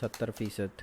70%۔